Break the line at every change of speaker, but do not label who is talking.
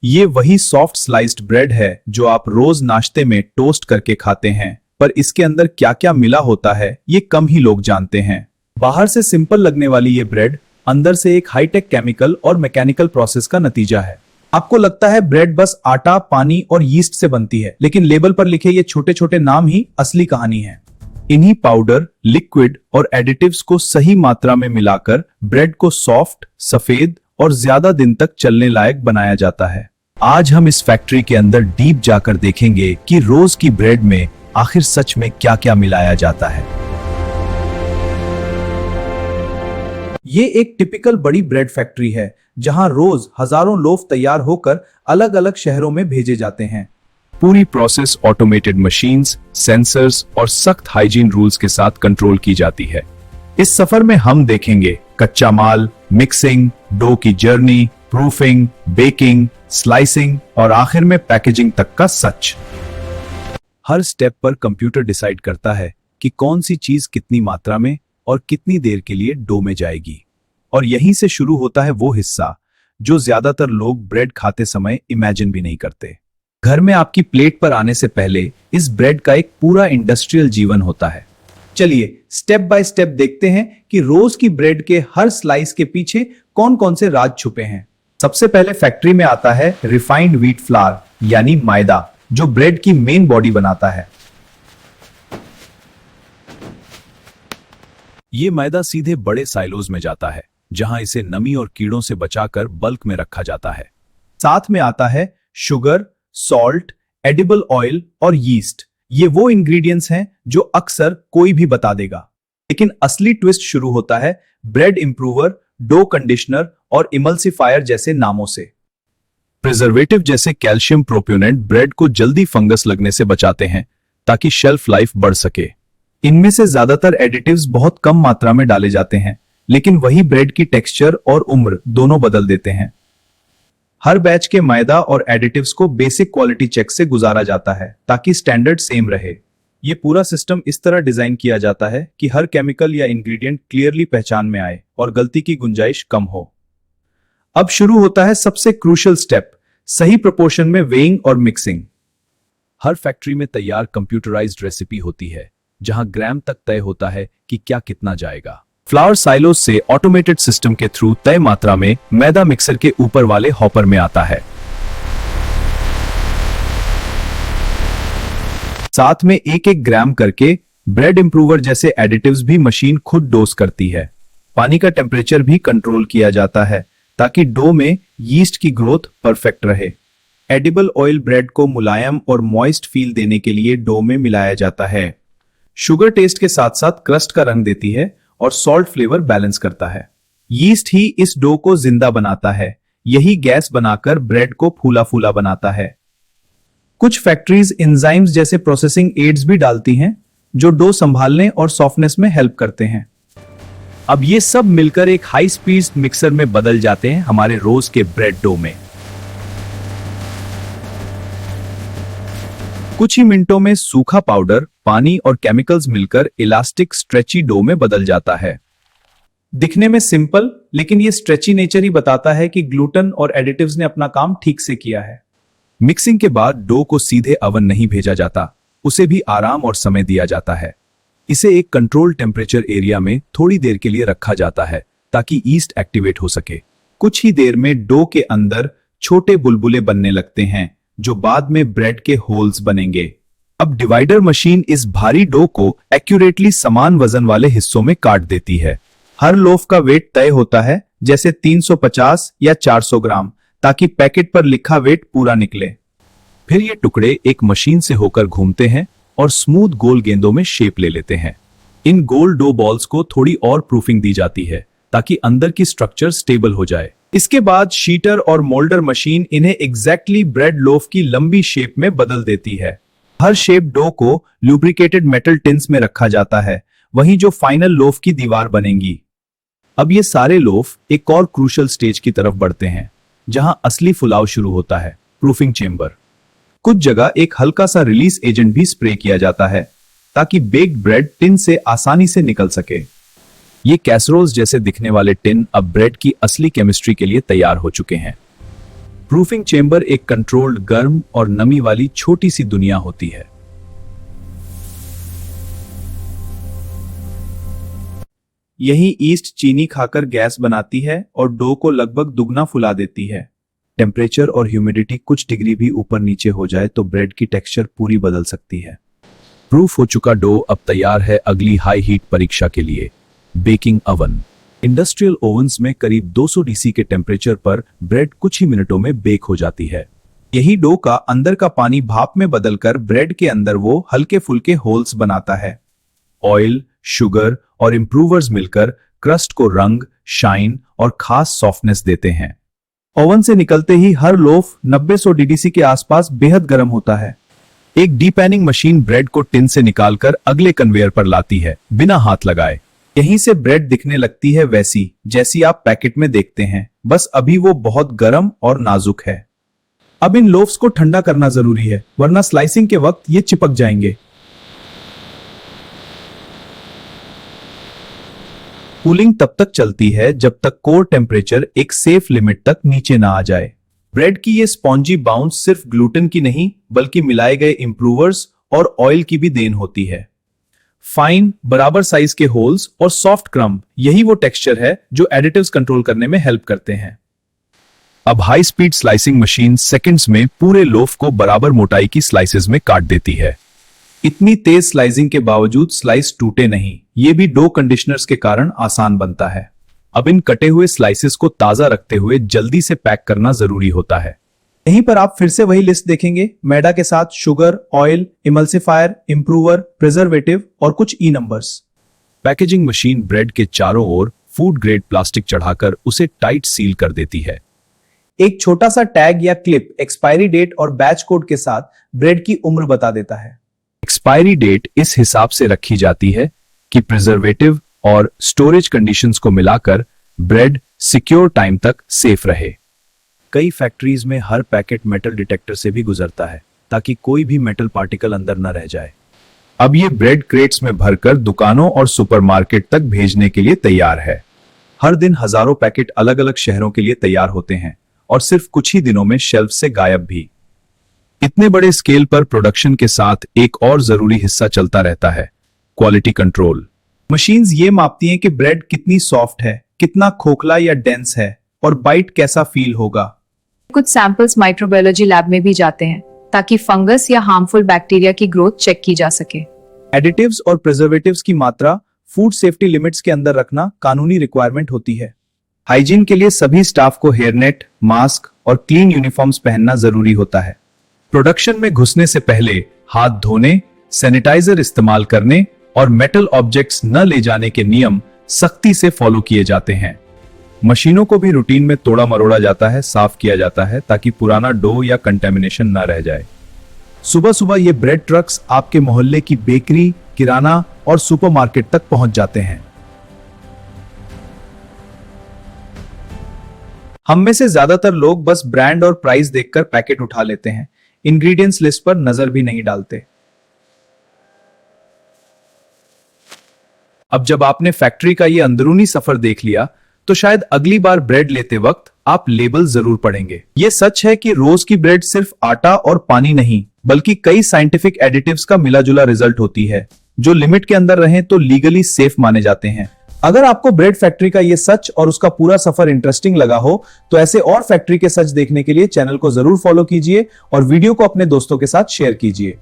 ये वही soft sliced bread है जो आप रोज नाश्ते में टोस्ट करके खाते हैं, पर इसके अंदर क्या क्या मिला होता है ये कम ही लोग जानते हैं। बाहर से सिंपल लगने वाली ये ब्रेड अंदर से एक हाईटेक केमिकल और मैकेनिकल प्रोसेस का नतीजा है। आपको लगता है ब्रेड बस आटा, पानी और यीस्ट से बनती है, लेकिन लेबल पर लिखे ये छोटे छोटे नाम ही असली कहानी है। इन्हीं पाउडर, लिक्विड और एडिटिव्स को सही मात्रा में मिलाकर ब्रेड को सॉफ्ट, सफेद और ज्यादा दिन तक चलने लायक बनाया जाता है। आज हम इस फैक्ट्री के अंदर डीप जाकर देखेंगे कि रोज की ब्रेड में आखिर सच में क्या क्या मिलाया जाता है। ये एक टिपिकल बड़ी ब्रेड फैक्ट्री है जहां रोज हजारों लोफ तैयार होकर अलग अलग शहरों में भेजे जाते हैं। पूरी प्रोसेस ऑटोमेटेड मशीन्स, सेंसर्स और सख्त हाइजीन रूल्स के साथ कंट्रोल की जाती है। इस सफर में हम देखेंगे कच्चा माल, मिक्सिंग, डो की जर्नी, प्रूफिंग, बेकिंग, स्लाइसिंग और आखिर में पैकेजिंग तक का सच। हर स्टेप पर कंप्यूटर डिसाइड करता है कि कौन सी चीज कितनी मात्रा में और कितनी देर के लिए डो में जाएगी। और यहीं से शुरू होता है वो हिस्सा जो ज्यादातर लोग ब्रेड खाते समय इमेजिन भी नहीं करते। घर में आपकी प्लेट पर आने से पहले इस ब्रेड का एक पूरा इंडस्ट्रियल जीवन होता है। चलिए स्टेप बाय स्टेप देखते हैं कि रोज की ब्रेड के हर स्लाइस के पीछे कौन कौन से राज छुपे हैं। सबसे पहले फैक्ट्री में आता है रिफाइंड व्हीट फ्लावर यानी मैदा, जो ब्रेड की मेन बॉडी बनाता है। ये मैदा सीधे बड़े साइलोज में जाता है जहां इसे नमी और कीड़ों से बचाकर बल्क में रखा जाता है। साथ में आता है शुगर, सॉल्ट, एडिबल ऑयल और यीस्ट। ये वो इंग्रेडिएंट्स हैं जो अक्सर कोई भी बता देगा, लेकिन असली ट्विस्ट शुरू होता है ब्रेड इंप्रूवर, डो कंडीशनर और इमल्सिफायर जैसे नामों से। प्रिजर्वेटिव जैसे कैल्शियम प्रोप्योनेंट ब्रेड को जल्दी फंगस लगने से बचाते हैं ताकि शेल्फ लाइफ बढ़ सके। इनमें से ज्यादातर एडिटिव्स बहुत कम मात्रा में डाले जाते हैं, लेकिन वही ब्रेड की टेक्सचर और उम्र दोनों बदल देते हैं। हर बैच के मैदा और एडिटिव्स को बेसिक क्वालिटी चेक से गुजारा जाता है ताकि स्टैंडर्ड सेम रहे। ये पूरा सिस्टम इस तरह डिजाइन किया जाता है कि हर केमिकल या इंग्रेडिएंट क्लियरली पहचान में आए और गलती की गुंजाइश कम हो। अब शुरू होता है सबसे क्रूशियल स्टेप, सही प्रोपोर्शन में वेइंग और मिक्सिंग। हर फैक्ट्री में तैयार कंप्यूटराइज्ड रेसिपी होती है जहां ग्राम तक तय होता है कि क्या कितना जाएगा। फ्लावर साइलोज से ऑटोमेटेड सिस्टम के थ्रू तय मात्रा में मैदा मिक्सर के ऊपर वाले हॉपर में आता है। साथ में एक एक ग्राम करके ब्रेड इंप्रूवर जैसे एडिटिव्स भी मशीन खुद डोज करती है। पानी का टेम्परेचर भी कंट्रोल किया जाता है ताकि डो में यीस्ट की ग्रोथ परफेक्ट रहे। एडिबल ऑयल ब्रेड को मुलायम और मॉइस्ट फील देने के लिए डो में मिलाया जाता है। शुगर टेस्ट के साथ साथ क्रस्ट का रंग देती है और सॉल्ट फ्लेवर बैलेंस करता है। यीस्ट ही इस डो को जिंदा बनाता है। यही गैस बनाकर ब्रेड को फूला फूला बनाता है। कुछ फैक्ट्रीज एंजाइम्स जैसे प्रोसेसिंग एड्स भी डालती हैं जो डो संभालने और सॉफ्टनेस में हेल्प करते हैं। अब ये सब मिलकर एक हाई स्पीड मिक्सर में बदल जाते हैं हमारे रोज के ब्रेड डो में। कुछ ही मिनटों में सूखा पाउडर, पानी और केमिकल्स मिलकर इलास्टिक स्ट्रेची डो में बदल जाता है। दिखने में सिंपल, लेकिन ये स्ट्रेची नेचर ही बताता है कि ग्लूटेन और एडिटिव्स ने अपना काम ठीक से किया है। मिक्सिंग के बाद डो को सीधे ओवन नहीं भेजा जाता, उसे भी आराम और समय दिया जाता है। इसे एक कंट्रोल टेम्परेचर एरिया में थोड़ी देर के लिए रखा जाता है ताकि ईस्ट एक्टिवेट हो सके। कुछ ही देर में डो के अंदर छोटे बुलबुले बनने लगते हैं जो बाद में ब्रेड के होल्स बनेंगे। अब डिवाइडर मशीन इस भारी डो को एक्यूरेटली समान वजन वाले हिस्सों में काट देती है। हर लोफ का वेट तय होता है, जैसे 350 या 400 ग्राम, ताकि पैकेट पर लिखा वेट पूरा निकले। फिर ये टुकड़े एक मशीन से होकर घूमते हैं और स्मूथ गोल गेंदों में शेप ले लेते हैं। इन गोल डो बॉल्स को थोड़ी और प्रूफिंग दी जाती है ताकि अंदर की स्ट्रक्चर स्टेबल हो जाए। इसके बाद शीटर और मोल्डर मशीन इन्हें एग्जैक्टली ब्रेड लोफ की लंबी शेप में बदल देती है। हर शेप डो को लुब्रिकेटेड मेटल टिन्स में रखा जाता है, वहीं जो फाइनल लोफ की दीवार बनेंगी। अब ये सारे लोफ एक और क्रूशियल स्टेज की तरफ बढ़ते हैं जहां असली फुलाव शुरू होता है, प्रूफिंग चेंबर। कुछ जगह एक हल्का सा रिलीज एजेंट भी स्प्रे किया जाता है ताकि बेक्ड ब्रेड टिन से आसानी से निकल सके। ये कैसरोल्स जैसे दिखने वाले टिन अब ब्रेड की असली केमिस्ट्री के लिए तैयार हो चुके हैं। प्रूफिंग चेंबर एक कंट्रोल्ड गर्म और नमी वाली छोटी सी दुनिया होती है। यही ईस्ट चीनी खाकर गैस बनाती है और डो को लगभग दुगना फुला देती है। टेम्परेचर और ह्यूमिडिटी कुछ डिग्री भी ऊपर नीचे हो जाए तो ब्रेड की टेक्सचर पूरी बदल सकती है। प्रूफ हो चुका डो अब तैयार है अगली हाई हीट परीक्षा के लिए, बेकिंग ओवन। इंडस्ट्रियल ओवन्स में करीब 200 डीसी के टेम्परेचर पर ब्रेड कुछ ही मिनटों में बेक हो जाती है। यही डो का अंदर का पानी भाप में बदलकर ब्रेड के अंदर वो हल्के फुल्के होल्स बनाता है। ऑयल, शुगर और इंप्रूवर्स मिलकर क्रस्ट को रंग, शाइन और खास सॉफ्टनेस देते हैं। ओवन से निकलते ही हर लोफ 90-100 डीडीसी के आसपास बेहद गर्म होता है। एक डीपैनिंग मशीन ब्रेड को टिन से निकालकर अगले कन्वेयर पर लाती है बिना हाथ लगाए। यहीं से ब्रेड दिखने लगती है वैसी जैसी आप पैकेट में देखते हैं, बस अभी वो बहुत गर्म और नाजुक है। अब इन लोफ्स को ठंडा करना जरूरी है, वरना स्लाइसिंग के वक्त ये चिपक जाएंगे। कूलिंग तब तक चलती है जब तक कोर टेम्परेचर एक सेफ लिमिट तक नीचे ना आ जाए। ब्रेड की ये स्पॉन्जी बाउंस सिर्फ ग्लूटेन की नहीं बल्कि मिलाए गए इंप्रूवर्स और ऑयल की भी देन होती है। फाइन, बराबर साइज के होल्स और सॉफ्ट क्रम्ब, यही वो टेक्सचर है जो एडिटिव्स कंट्रोल करने में हेल्प करते हैं। अब high speed slicing machine seconds में पूरे लोफ को बराबर मोटाई की स्लाइसेस में काट देती है। इतनी तेज स्लाइसिंग के बावजूद स्लाइस टूटे नहीं, ये भी डो कंडीशनर्स के कारण आसान बनता है। अब इन कटे हुए स्लाइसेस को ताजा रखते हुए जल्दी से पैक करना जरूरी होता है। यहीं पर आप फिर से वही लिस्ट देखेंगे, मैदा के साथ शुगर, ऑयल, इमल्सिफायर, इंप्रूवर, प्रिजर्वेटिव और कुछ ई नंबर्स। पैकेजिंग मशीन ब्रेड के चारों ओर फूड ग्रेड प्लास्टिक चढ़ाकर उसे टाइट सील कर देती है। एक छोटा सा टैग या क्लिप एक्सपायरी डेट और बैच कोड के साथ ब्रेड की उम्र बता देता है। एक्सपायरी डेट इस हिसाब से रखी जाती है कि प्रिजर्वेटिव और स्टोरेज कंडीशंस को मिलाकर ब्रेड सिक्योर टाइम तक सेफ रहे। कई फैक्ट्रीज में हर पैकेट मेटल डिटेक्टर से भी गुजरता है ताकि कोई भी मेटल पार्टिकल अंदर न रह जाए। अब ये ब्रेड क्रेट्स में भरकर दुकानों और सुपरमार्केट तक भेजने के लिए तैयार है। हर दिन हजारों पैकेट अलग अलग शहरों के लिए तैयार होते हैं और सिर्फ कुछ ही दिनों में शेल्फ से गायब भी। इतने बड़े स्केल पर प्रोडक्शन के साथ एक और जरूरी हिस्सा चलता रहता है, क्वालिटी कंट्रोल। मशीन्स ये मापती हैं कि ब्रेड कितनी सॉफ्ट है, कितना खोखला या डेंस है और बाइट कैसा फील होगा।
कुछ सैंपल्स माइक्रोबायोलॉजी लैब में भी जाते हैं ताकि फंगस या हार्मफुल बैक्टीरिया की ग्रोथ चेक की जा सके।
एडिटिव्स और प्रिजर्वेटिव्स की मात्रा फूड सेफ्टी लिमिट्स के अंदर रखना कानूनी रिक्वायरमेंट होती है। हाइजीन के लिए सभी स्टाफ को हेयरनेट, मास्क और क्लीन यूनिफॉर्म्स पहनना जरूरी होता है। प्रोडक्शन में घुसने से पहले हाथ धोने, सैनिटाइजर इस्तेमाल करने और मेटल ऑब्जेक्ट्स न ले जाने के नियम सख्ती से फॉलो किए जाते हैं। मशीनों को भी रूटीन में तोड़ा मरोड़ा जाता है, साफ किया जाता है ताकि पुराना डो या कंटेमिनेशन न रह जाए। सुबह सुबह ये ब्रेड ट्रक्स आपके मोहल्ले की बेकरी, किराना और सुपरमार्केट तक पहुंच जाते हैं। हम में से ज्यादातर लोग बस ब्रांड और प्राइस देखकर पैकेट उठा लेते हैं, इंग्रेडिएंट्स लिस्ट पर नजर भी नहीं डालते। अब जब आपने फैक्ट्री का ये अंदरूनी सफर देख लिया तो शायद अगली बार ब्रेड लेते वक्त आप लेबल जरूर पढ़ेंगे। ये सच है कि रोज की ब्रेड सिर्फ आटा और पानी नहीं बल्कि कई साइंटिफिक एडिटिव्स का मिला जुला रिजल्ट होती है, जो लिमिट के अंदर रहें तो लीगली सेफ माने जाते हैं। अगर आपको ब्रेड फैक्ट्री का ये सच और उसका पूरा सफर इंटरेस्टिंग लगा हो तो ऐसे और फैक्ट्री के सच देखने के लिए चैनल को जरूर फॉलो कीजिए और वीडियो को अपने दोस्तों के साथ शेयर कीजिए।